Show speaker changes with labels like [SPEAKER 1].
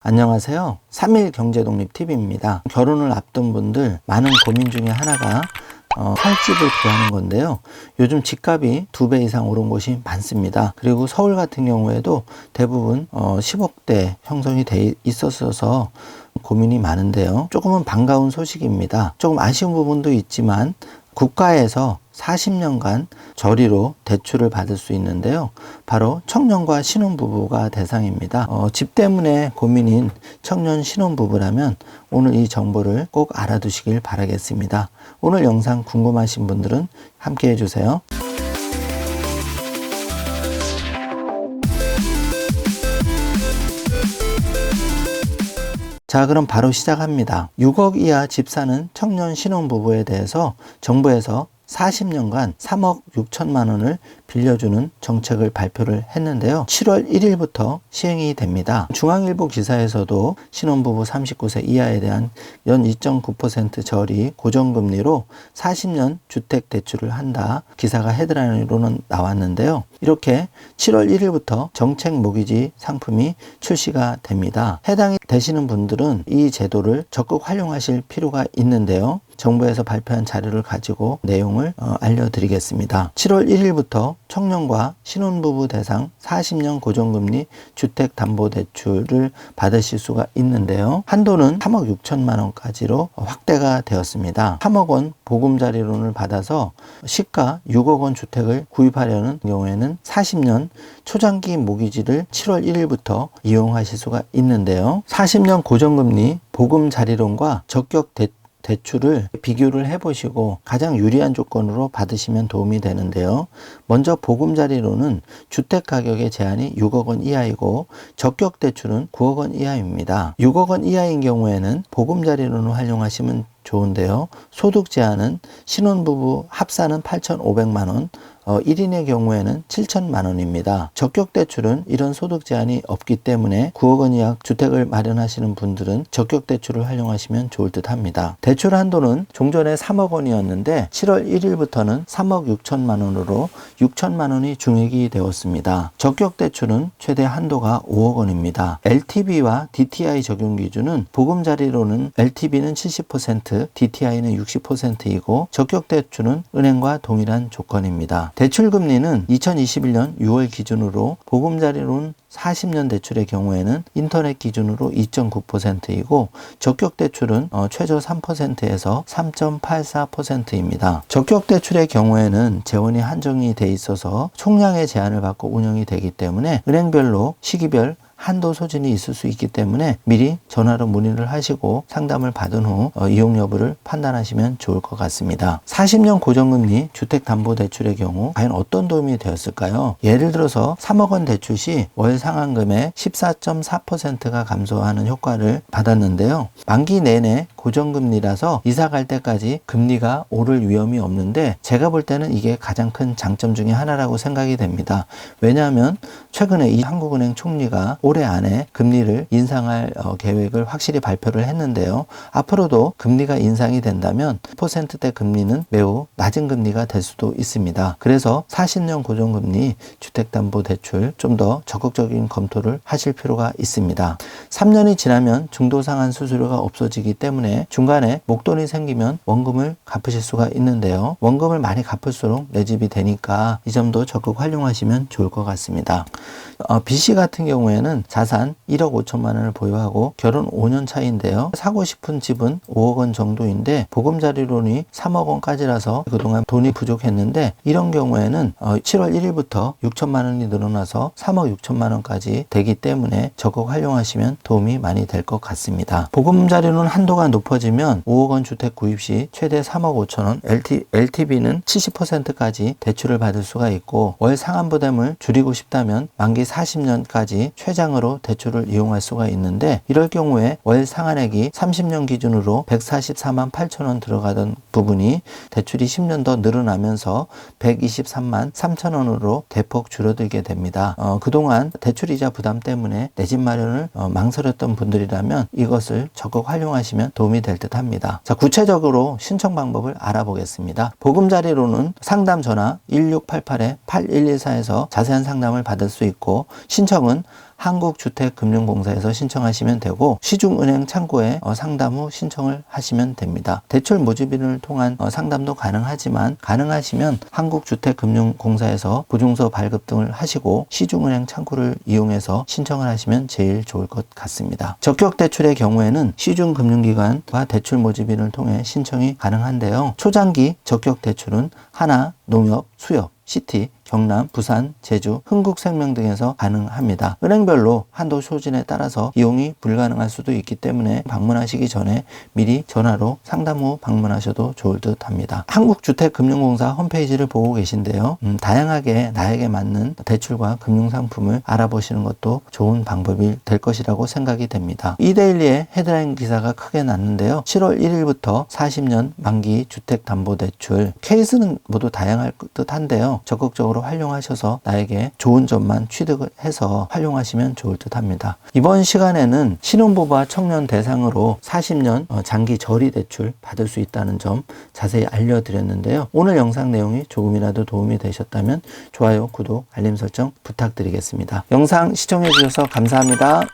[SPEAKER 1] 안녕하세요. 3일 경제독립TV입니다. 결혼을 앞둔 분들 많은 고민 중에 하나가 살집을 구하는 건데요. 요즘 집값이 2배 이상 오른 곳이 많습니다. 그리고 서울 같은 경우에도 대부분 10억대 형성이 돼 있었어서 고민이 많은데요. 조금은 반가운 소식입니다. 조금 아쉬운 부분도 있지만 국가에서 40년간 저리로 대출을 받을 수 있는데요. 바로 청년과 신혼부부가 대상입니다. 집 때문에 고민인 청년 신혼부부라면 오늘 이 정보를 꼭 알아두시길 바라겠습니다. 오늘 영상 궁금하신 분들은 함께 해주세요. 자, 그럼 바로 시작합니다. 6억 이하 집 사는 청년 신혼부부에 대해서 정부에서 40년간 3억 6천만 원을 빌려주는 정책을 발표를 했는데요. 7월 1일부터 시행이 됩니다. 중앙일보 기사에서도 신혼부부 39세 이하에 대한 연 2.9% 저리 고정금리로 40년 주택대출을 한다. 기사가 헤드라인으로는 나왔는데요. 이렇게 7월 1일부터 정책 모기지 상품이 출시가 됩니다. 해당이 되시는 분들은 이 제도를 적극 활용하실 필요가 있는데요. 정부에서 발표한 자료를 가지고 내용을 알려드리겠습니다. 7월 1일부터 청년과 신혼부부 대상 40년 고정금리 주택담보대출을 받으실 수가 있는데요. 한도는 3억 6천만 원까지로 확대가 되었습니다. 3억 원 보금자리론을 받아서 시가 6억 원 주택을 구입하려는 경우에는 40년 초장기 모기지를 7월 1일부터 이용하실 수가 있는데요. 40년 고정금리 보금자리론과 적격 대출을 비교를 해보시고 가장 유리한 조건으로 받으시면 도움이 되는데요. 먼저 보금자리론은 주택가격의 제한이 6억 원 이하이고 적격대출은 9억 원 이하입니다. 6억 원 이하인 경우에는 보금자리론을 활용하시면 좋은데요. 소득 제한은 신혼부부 합산은 8,500만 원, 1인의 경우에는 7천만 원입니다. 적격대출은 이런 소득 제한이 없기 때문에 9억 원 이하 주택을 마련하시는 분들은 적격대출을 활용하시면 좋을 듯 합니다. 대출 한도는 종전에 3억 원이었는데 7월 1일부터는 3억 6천만 원으로 6천만 원이 중액이 되었습니다. 적격대출은 최대 한도가 5억 원입니다. LTV와 DTI 적용 기준은 보금자리로는 LTV는 70%, DTI는 60%이고 적격대출은 은행과 동일한 조건입니다. 대출금리는 2021년 6월 기준으로 보금자리론 40년 대출의 경우에는 인터넷 기준으로 2.9%이고 적격대출은 최저 3%에서 3.84%입니다. 적격대출의 경우에는 재원이 한정이 돼 있어서 총량의 제한을 받고 운영이 되기 때문에 은행별로 시기별 한도 소진이 있을 수 있기 때문에 미리 전화로 문의를 하시고 상담을 받은 후 이용 여부를 판단하시면 좋을 것 같습니다. 40년 고정금리 주택담보대출의 경우 과연 어떤 도움이 되었을까요? 예를 들어서 3억 원 대출 시 월 상환금의 14.4%가 감소하는 효과를 받았는데요. 만기 내내 고정금리라서 이사 갈 때까지 금리가 오를 위험이 없는데 제가 볼 때는 이게 가장 큰 장점 중에 하나라고 생각이 됩니다. 왜냐하면 최근에 이 한국은행 총리가 올해 안에 금리를 인상할 계획을 확실히 발표를 했는데요. 앞으로도 금리가 인상이 된다면 %대 금리는 매우 낮은 금리가 될 수도 있습니다. 그래서 40년 고정금리 주택담보대출 좀 더 적극적인 검토를 하실 필요가 있습니다. 3년이 지나면 중도상환 수수료가 없어지기 때문에 중간에 목돈이 생기면 원금을 갚으실 수가 있는데요. 원금을 많이 갚을수록 내 집이 되니까 이 점도 적극 활용하시면 좋을 것 같습니다. B씨 같은 경우에는 자산 1억 5천만 원을 보유하고 결혼 5년 차인데요. 사고 싶은 집은 5억 원 정도인데 보금자리론이 3억 원까지라서 그동안 돈이 부족했는데 이런 경우에는 7월 1일부터 6천만 원이 늘어나서 3억 6천만 원까지 되기 때문에 적극 활용하시면 도움이 많이 될 것 같습니다. 보금자리론 한도가 높아지면 5억 원 주택 구입 시 최대 3억 5천 원, LTV는 70%까지 대출을 받을 수가 있고 월 상환부담을 줄이고 싶다면 만기 40년까지 최장으로 대출을 이용할 수가 있는데 이럴 경우에 월 상환액이 30년 기준으로 144만 8천 원 들어가던 부분이 대출이 10년 더 늘어나면서 123만 3천 원으로 대폭 줄어들게 됩니다. 그동안 대출이자 부담 때문에 내 집 마련을 망설였던 분들이라면 이것을 적극 활용하시면 도움이 될 듯 합니다. 자, 구체적으로 신청 방법을 알아보겠습니다. 보금자리로는 상담 전화 1688-8114에서 자세한 상담을 받을 수 있고 신청은 한국주택금융공사에서 신청하시면 되고 시중은행 창구에 상담 후 신청을 하시면 됩니다. 대출 모집인을 통한 상담도 가능하지만 가능하시면 한국주택금융공사에서 보증서 발급 등을 하시고 시중은행 창구를 이용해서 신청을 하시면 제일 좋을 것 같습니다. 적격대출의 경우에는 시중금융기관과 대출 모집인을 통해 신청이 가능한데요. 초장기 적격대출은 하나, 농협, 수협, 시티, 경남, 부산, 제주, 흥국생명 등에서 가능합니다. 은행별로 한도 소진에 따라서 이용이 불가능할 수도 있기 때문에 방문하시기 전에 미리 전화로 상담 후 방문하셔도 좋을 듯 합니다. 한국주택금융공사 홈페이지를 보고 계신데요. 다양하게 나에게 맞는 대출과 금융상품을 알아보시는 것도 좋은 방법이 될 것이라고 생각이 됩니다. 이데일리의 헤드라인 기사가 크게 났는데요. 7월 1일부터 40년 만기 주택담보대출 케이스는 모두 다양할 듯 한데요. 적극적으로 활용하셔서 나에게 좋은 점만 취득을 해서 활용하시면 좋을 듯 합니다. 이번 시간에는 신혼부부와 청년 대상으로 40년 장기 저리 대출 받을 수 있다는 점 자세히 알려드렸는데요. 오늘 영상 내용이 조금이라도 도움이 되셨다면 좋아요, 구독, 알림 설정 부탁드리겠습니다. 영상 시청해 주셔서 감사합니다.